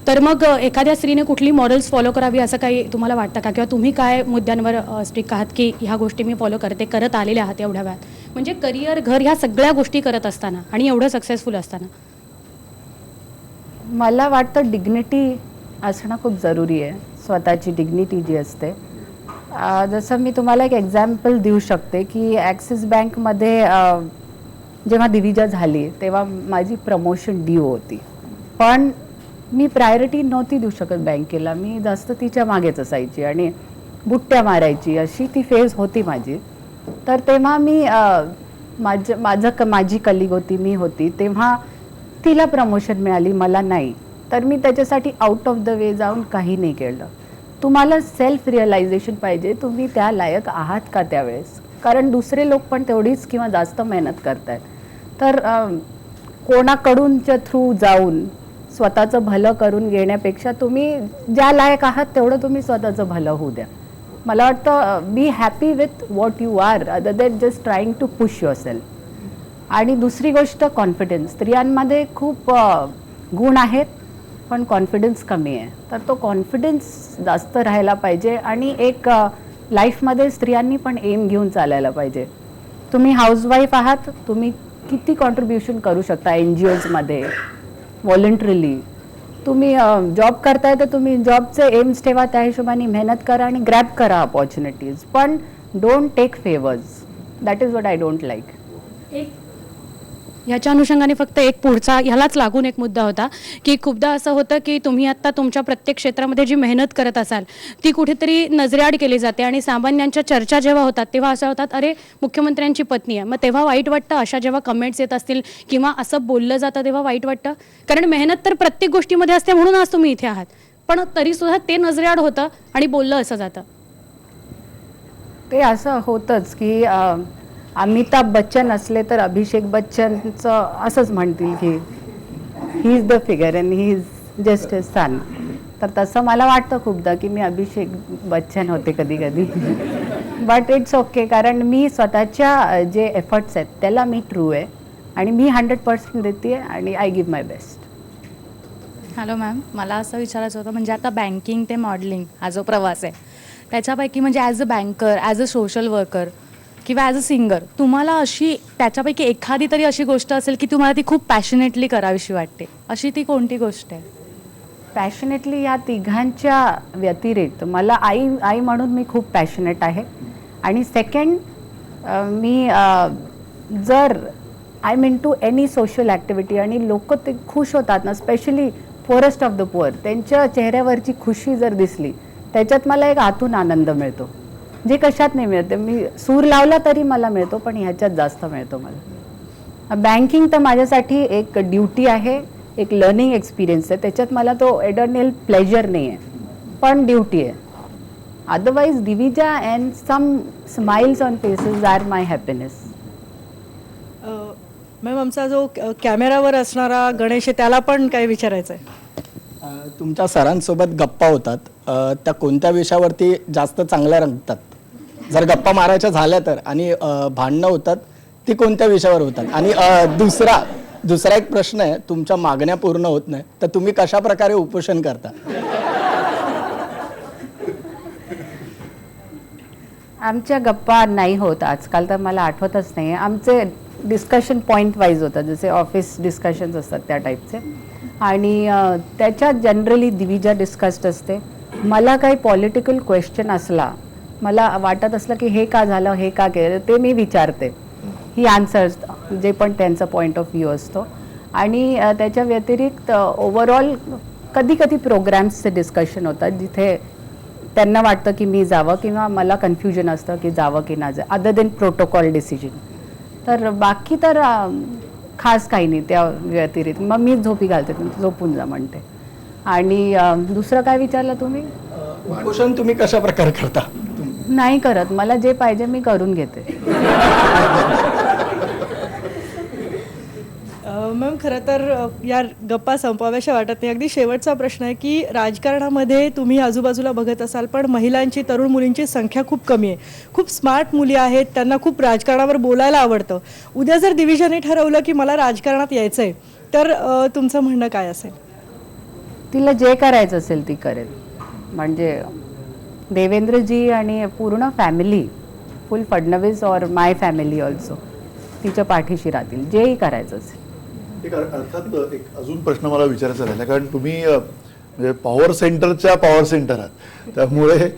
तर मग एखाद्या स्त्रीने कुठली मॉरल्स फॉलो करावी असं काही तुम्हाला वाटतं का? किंवा तुम्ही काय मुद्द्यांवर स्ट्रिक्ट आहात की ह्या गोष्टी मी फॉलो करत आलेल्या आहात एवढ्या वेळात, म्हणजे करिअर, घर, ह्या सगळ्या गोष्टी करत असताना आणि एवढं सक्सेसफुल असताना? मला वाटतं डिग्निटी असणं खूप जरुरी आहे. स्वतःची डिग्निटी जी असते, जसं मी तुम्हाला एक एक्झाम्पल देऊ शकते की ॲक्सिस बँकमध्ये जेव्हा दिविजा झाली तेव्हा माझी प्रमोशन ड्यू होती, पण मी प्रायोरिटी नव्हती देऊ शकत बँकेला. मी जास्त तिच्या मागेच असायची आणि बुट्ट्या मारायची, अशी ती फेज होती माझी. तर तेव्हा मी माझी कलिग होती, मी होती, तेव्हा तिला प्रमोशन मिळाली, मला नाही. तर मी त्याच्यासाठी आउट ऑफ द वे जाऊन काही नाही केलं. तुम्हाला सेल्फ रिअलायझेशन पाहिजे, तुम्ही त्या लायक आहात का त्यावेळेस, कारण दुसरे लोक पण तेवढीच किंवा जास्त मेहनत करत आहेत. तर कोणाकडूनच्या थ्रू जाऊन स्वतःचं भलं करून घेण्यापेक्षा तुम्ही ज्या लायक आहात तेवढं तुम्ही स्वतःचं भलं होऊ द्या. मला वाटतं be happy with what you are other than just trying to push yourself. आणि दुसरी गोष्ट कॉन्फिडन्स. स्त्रियांमध्ये खूप गुण आहेत पण कॉन्फिडन्स कमी आहे, तर तो कॉन्फिडन्स जास्त राहायला पाहिजे. आणि एक लाईफमध्ये स्त्रियांनी पण एम घेऊन चालायला पाहिजे. तुम्ही हाऊसवाईफ आहात, तुम्ही किती कॉन्ट्रीब्युशन करू शकता NGOजमध्ये व्हॉलंटरीली. तुम्ही जॉब करताय तर तुम्ही जॉबचे एम्स ठेवा, त्या हिशोबाने मेहनत करा आणि ग्रॅब करा अपॉर्च्युनिटीज, पण don't take favours. That is what I don't like. ह्याच्या अनुषंगाने फक्त एक पुढचा ह्यालाच लागून एक मुद्दा होता की खूपदा असं होतं की तुम्ही आत्ता तुमच्या प्रत्येक क्षेत्रामध्ये जी मेहनत करत असाल ती कुठेतरी नजरेआड केली जाते आणि सामान्यांच्या चर्चा जेव्हा होतात तेव्हा असं होतात, अरे मुख्यमंत्र्यांची पत्नी आहे. मग तेव्हा वाईट वाटतं अशा जेव्हा कमेंट्स येत असतील किंवा असं बोललं जातं तेव्हा वाईट वाटतं, कारण मेहनत तर प्रत्येक गोष्टीमध्ये असते म्हणून आज तुम्ही इथे आहात, पण तरीसुद्धा ते नजरेआड होतं आणि बोललं असं जातं. ते असं होतंच की अमिताभ बच्चन असले तर अभिषेक बच्चनचं असंच म्हणतील की he is the figure and he is just his son. तर तसं मला वाटतं खूपदा की मी अभिषेक बच्चन होते कधी कधी. बट इट्स ओके, कारण मी स्वतःच्या जे एफर्ट्स आहेत त्याला मी ट्रू आहे आणि मी 100% देते आणि I give my best. Hello ma'am, मला असं विचारायचं होतं, म्हणजे आता बँकिंग ते मॉडेलिंग हा जो प्रवास आहे त्याच्यापैकी म्हणजे as a banker, as a social worker किंवा ॲज अ सिंगर तुम्हाला अशी त्याच्यापैकी एखादी तरी अशी गोष्ट असेल की तुम्हाला ती खूप पॅशनेटली करावीशी वाटते, अशी ती कोणती गोष्ट आहे? पॅशनेटली या तिघांच्या व्यतिरिक्त मला आई म्हणून मी खूप पॅशनेट आहे. आणि सेकंड, मी जर I mean to any social activity आणि लोक ते खुश होतात ना, specially poorest of the poor, त्यांच्या चेहऱ्यावरची खुशी जर दिसली त्याच्यात मला एक आतून आनंद मिळतो, जे कशात नाही मिळते. मी सूर लावला तरी मला मिळतो, पण ह्याच्यात जास्त मिळतो मला. बँकिंग तर माझ्यासाठी एक ड्युटी आहे, एक लर्निंग एक्सपिरियन्स आहे, त्याच्यात मला तो एटर्नल प्लेजर नाही आहे, पण ड्युटी आहे. Otherwise Divija and some smiles on faces are my happiness. Ma'am, आमचा जो कॅमेरावर असणारा गणेश आहे त्याला पण काय विचारायचं आहे? तुमच्या सरांसोबत गप्पा होतात, त्या कोणत्या विषयावरती जास्त चांगल्या रंगतात? जर गप्पा मारायच्या झाल्या तर आणि भांडणं होतात ती कोणत्या विषयावर होतात? आणि दुसरा एक प्रश्न आहे, तुमच्या मागण्या पूर्ण होत नाही तर तुम्ही कशा प्रकारे उपोषण करता? आमच्या गप्पा नाही होत आजकाल, तर मला आठवतच नाही. आमचे डिस्कशन पॉईंट वाईज होतात, जसे ऑफिस डिस्कशन्स असतात त्या टाईपचे. आणि त्याच्यात जनरली दिविजा डिस्कस्ड असते. मला काही पॉलिटिकल क्वेश्चन असला, मला वाटत असलं की हे का झालं, हे का केलं, ते मी विचारते. ही आन्सर्स जे पण त्यांचा पॉईंट ऑफ व्ह्यू असतो. आणि त्याच्या व्यतिरिक्त ओव्हरऑल कधी कधी प्रोग्राम्सचे डिस्कशन होतात जिथे त्यांना वाटतं की मी जावं किंवा मला कन्फ्युजन असतं की जावं की ना जावं, अदर देन प्रोटोकॉल डिसिजन. तर बाकी तर खास काही नाही त्या व्यतिरिक्त. मग मी झोपी घालते, झोपून जा म्हणते. आणि दुसरं काय विचारलं तुम्ही? उपोषण तुम्ही कशा प्रकारे करता? नाही करत, मला जे पाहिजे मी करून घेते. मॅम खरं तर या गप्पा संपवाव्याशा वाटत नाही. अगदी शेवटचा प्रश्न आहे की राजकारणामध्ये तुम्ही आजूबाजूला बघत असाल पण महिलांची, तरुण मुलींची संख्या खूप कमी आहे. खूप स्मार्ट मुली आहेत, त्यांना खूप राजकारणावर बोलायला आवडतं. उद्या जर दिविजाने ठरवलं की मला राजकारणात यायचं आहे तर तुमचं म्हणणं काय असेल? तिला जे करायचं असेल ती करेल. म्हणजे देवेंद्रजी आणि पूर्ण फॅमिली, फुल फडणवीस और माय फॅमिली ऑल्सो तिच्या पाठीशी राहतील, जेही करायचं असेल. एक अर्थात एक अजून प्रश्न मला विचारायचा राहिला, कारण तुम्ही म्हणजे पॉवर सेंटरच्या पॉवर सेंटर आहात, त्यामुळे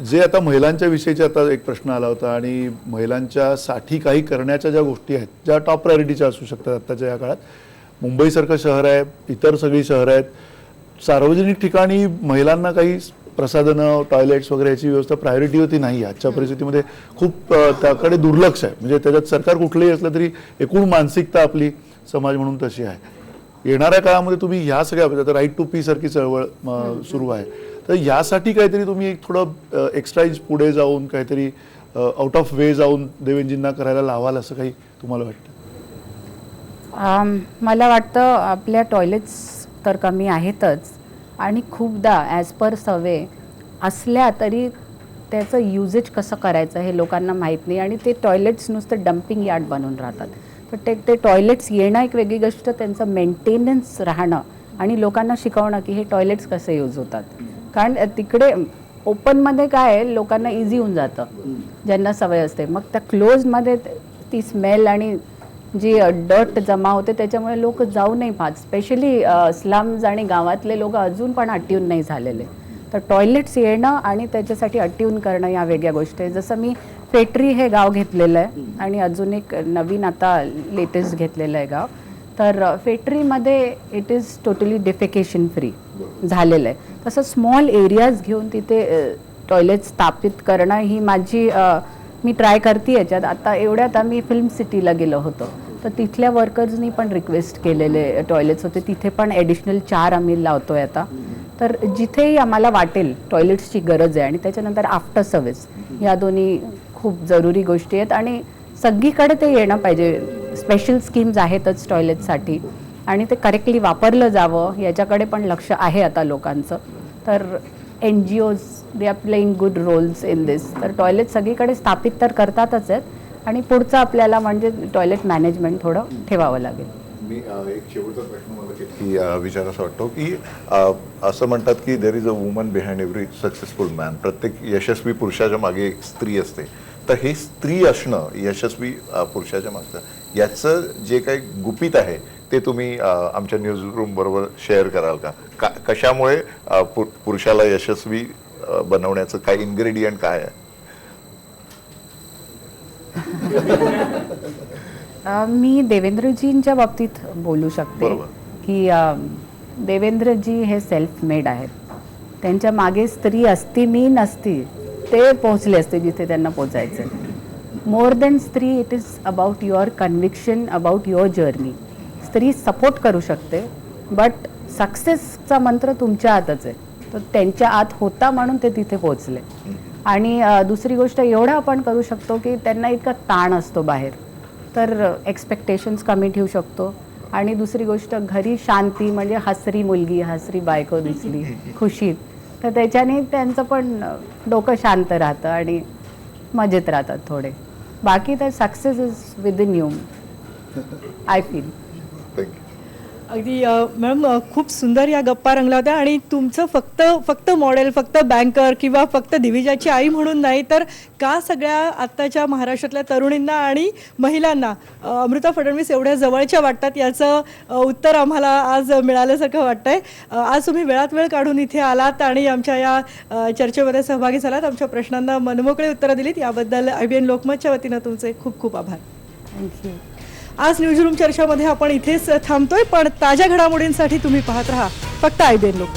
जे आता महिलांच्या विषयीचा आता एक प्रश्न आला होता आणि महिलांच्यासाठी काही करण्याच्या ज्या गोष्टी आहेत ज्या टॉप प्रायोरिटीच्या असू शकतात आत्ताच्या या काळात. मुंबईसारखं शहर आहे, इतर सगळी शहरं आहेत, सार्वजनिक ठिकाणी महिलांना काही प्रसाधनं, टॉयलेट्स वगैरे याची व्यवस्था प्रायोरिटीवरती नाही आहे. आजच्या परिस्थितीमध्ये खूप त्याकडे दुर्लक्ष आहे. म्हणजे त्याच्यात सरकार कुठलंही असलं तरी एकूण मानसिकता आपली समाज म्हणून तशी आहे. येणाऱ्या काळामध्ये तुम्ही ह्या सगळ्या, आता राईट टू पी सारखी चळवळ सुरू आहे, तर यासाठी काहीतरी तुम्ही एक थोडं एक्स्ट्रा इंच पुढे जाऊन काहीतरी आउट ऑफ वे जाऊन देवेंजींना करायला लावाल असं काही तुम्हाला वाटतं? मला वाटतं आपल्या टॉयलेट्स तर कमी आहेतच आणि खूपदा ॲज पर सर्वे असल्या तरी त्याचं युजेज कसं करायचं हे लोकांना माहीत नाही आणि ते टॉयलेट्स नुसतं डम्पिंग यार्ड बनून राहतात. तर ते टॉयलेट्स येणं एक वेगळी गोष्ट, त्यांचं मेंटेनन्स राहणं आणि लोकांना शिकवणं की हे टॉयलेट्स कसे यूज होतात. कारण तिकडे ओपनमध्ये काय आहे, लोकांना इझी होऊन जातं ज्यांना सवय असते. मग त्या क्लोजमध्ये ती स्मेल आणि जी डट जमा होते त्याच्यामुळे लोक जाऊ नाही पाहत. स्पेशली स्लम्स आणि गावातले लोक अजून पण अट्यून नाही झालेले. तर टॉयलेट्स येणं आणि त्याच्यासाठी अट्यून करणं या वेगळ्या गोष्टी आहे. जसं मी फेटरी हे गाव घेतलेलं आहे आणि अजून एक नवीन आता लेटेस्ट घेतलेलं आहे गाव. तर फेटरीमध्ये it is totally defecation free झालेलं आहे. तसं स्मॉल एरियाज घेऊन तिथे टॉयलेट स्थापित करणं ही माझी मी ट्राय करते याच्यात. आता एवढ्यात आम्ही फिल्म सिटीला गेलो होतो तर तिथल्या वर्कर्सनी पण रिक्वेस्ट केलेले टॉयलेट्स होते. तिथे पण ॲडिशनल 4 आम्ही लावतो आहे आता. तर जिथेही आम्हाला वाटेल टॉयलेट्सची गरज आहे आणि त्याच्यानंतर आफ्टर सर्व्हिस, या दोन्ही खूप जरुरी गोष्टी आहेत आणि सगळीकडे ते येणं पाहिजे. स्पेशल स्कीम्स आहेतच टॉयलेटसाठी आणि ते करेक्टली वापरलं जावं याच्याकडे पण लक्ष आहे आता लोकांचं. तर NGOs they are playing good roles in this. तर टॉयलेट सगळीकडे स्थापित तर करतातच आहेत आणि पुढचं आपल्याला म्हणजे टॉयलेट मॅनेजमेंट थोडं ठेवावं लागेल. मी एक शेवटचा प्रश्न मला की विचारायचा वाटतो की असं म्हणतात की there is a woman behind every successful man. प्रत्येक यशस्वी पुरुषाच्या मागे एक स्त्री असते. तर हे स्त्री असणं यशस्वी पुरुषाच्या मागचं, याचं जे काही गुपित आहे ते तुम्ही आमच्या न्यूजरूम बरोबर शेअर कराल का? कशामुळे पुरुषाला यशस्वी बनवण्याचं काय इन्ग्रेडियंट काय आहे? मी देवेंद्रजींच्या बाबतीत बोलू शकते की देवेंद्रजी हे सेल्फ मेड आहेत. त्यांच्या मागे स्त्री असती मी नसती ते पोहोचले असते जिथे त्यांना पोचायचं. मोर दॅन स्त्री, it is about your conviction, about your journey. स्त्री सपोर्ट करू शकते बट सक्सेसचा मंत्र तुमच्या हातच आहे. तर त्यांच्या आत होता म्हणून ते तिथे पोहोचले. आणि दुसरी गोष्ट एवढं आपण करू शकतो की त्यांना इतका ताण असतो बाहेर, तर एक्सपेक्टेशन्स कमी ठेवू शकतो. आणि दुसरी गोष्ट घरी शांती, म्हणजे हसरी मुलगी, हसरी बायको दिसली खुशीत, तर त्याच्याने त्यांचं पण डोकं शांत राहतं आणि मजेत राहतात थोडे. बाकी तर success is within you I feel. अगदी मॅम खूप सुंदर या गप्पा रंगल्या होत्या आणि तुमचं फक्त मॉडेल, फक्त बँकर किंवा फक्त दिविजाची आई म्हणून नाही, तर का सगळ्या आत्ताच्या महाराष्ट्रातल्या तरुणींना आणि महिलांना अमृता फडणवीस एवढ्या जवळच्या वाटतात याचं उत्तर आम्हाला आज मिळाल्यासारखं वाटतंय. आज तुम्ही वेळात वेळ काढून इथे आलात आणि आमच्या या चर्चेमध्ये सहभागी झालात, आमच्या प्रश्नांना मनमोकळी उत्तरं दिलीत, याबद्दल IBN लोकमतच्या वतीनं तुमचे खूप खूप आभार. थँक्यू. आज न्यूजरूम चर्चामध्ये आपण इथेच थांबतोय, पण ताज्या घडामोडींसाठी तुम्ही पाहत राहा फक्त IBN लोक.